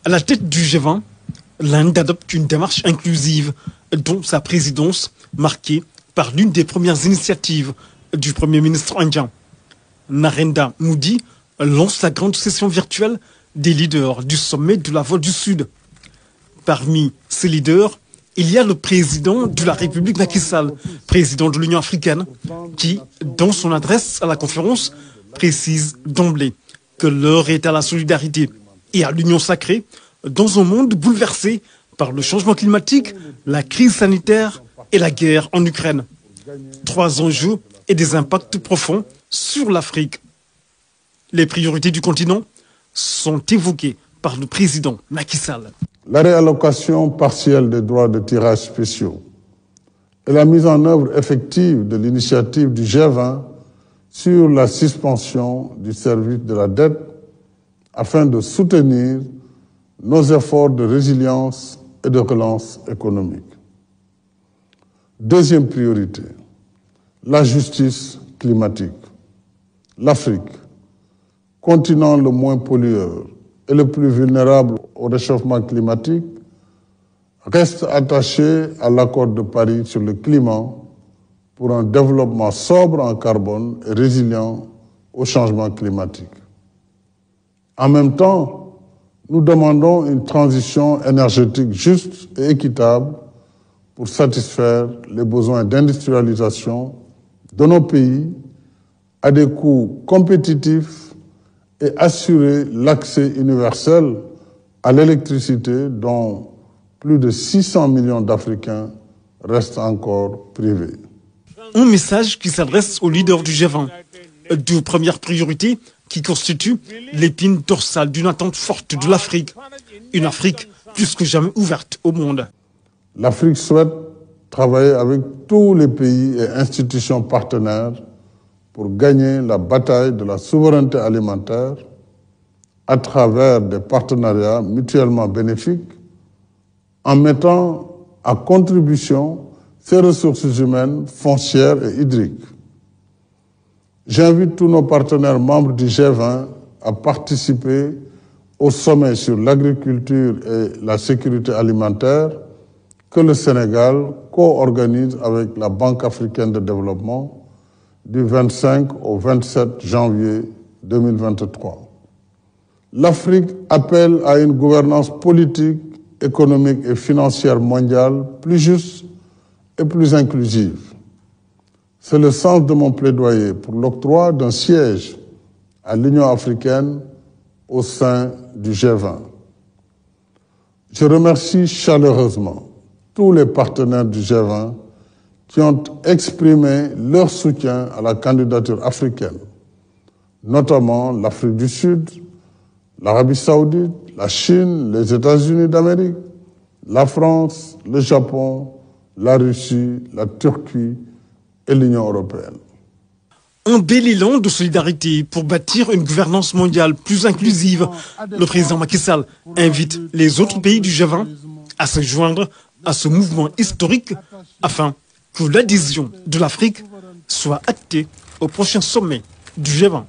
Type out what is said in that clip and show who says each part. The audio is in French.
Speaker 1: À la tête du G20, l'Inde adopte une démarche inclusive, dont sa présidence marquée par l'une des premières initiatives du Premier ministre indien. Narendra Modi lance la grande session virtuelle des leaders du sommet de la Voie du Sud. Parmi ces leaders, il y a le président de la République Macky Sall, président de l'Union africaine, qui, dans son adresse à la conférence, précise d'emblée que l'heure est à la solidarité et à l'union sacrée dans un monde bouleversé par le changement climatique, la crise sanitaire et la guerre en Ukraine. 3 enjeux et des impacts profonds sur l'Afrique. Les priorités du continent sont évoquées par le président Macky Sall.
Speaker 2: La réallocation partielle des droits de tirage spéciaux et la mise en œuvre effective de l'initiative du G20 sur la suspension du service de la dette afin de soutenir nos efforts de résilience et de relance économique. Deuxième priorité, la justice climatique. L'Afrique, continent le moins pollueur et le plus vulnérable au réchauffement climatique, reste attaché à l'accord de Paris sur le climat pour un développement sobre en carbone et résilient au changement climatique. En même temps, nous demandons une transition énergétique juste et équitable pour satisfaire les besoins d'industrialisation de nos pays à des coûts compétitifs et assurer l'accès universel à l'électricité dont plus de 600 millions d'Africains restent encore privés.
Speaker 1: Un message qui s'adresse aux leaders du G20. 2 premières priorités qui constituent l'épine dorsale d'une attente forte de l'Afrique. Une Afrique plus que jamais ouverte au monde.
Speaker 2: L'Afrique souhaite travailler avec tous les pays et institutions partenaires pour gagner la bataille de la souveraineté alimentaire à travers des partenariats mutuellement bénéfiques en mettant à contribution ces ressources humaines, foncières et hydriques. J'invite tous nos partenaires membres du G20 à participer au sommet sur l'agriculture et la sécurité alimentaire que le Sénégal co-organise avec la Banque africaine de développement du 25 au 27 janvier 2023. L'Afrique appelle à une gouvernance politique, économique et financière mondiale plus juste et plus inclusive. C'est le sens de mon plaidoyer pour l'octroi d'un siège à l'Union africaine au sein du G20. Je remercie chaleureusement tous les partenaires du G20 qui ont exprimé leur soutien à la candidature africaine, notamment l'Afrique du Sud, l'Arabie saoudite, la Chine, les États-Unis d'Amérique, la France, le Japon, la Russie, la Turquie et l'Union européenne.
Speaker 1: Un bel élan de solidarité pour bâtir une gouvernance mondiale plus inclusive. Le président Macky Sall invite les autres pays du G20 à se joindre à ce mouvement historique afin que l'adhésion de l'Afrique soit actée au prochain sommet du G20.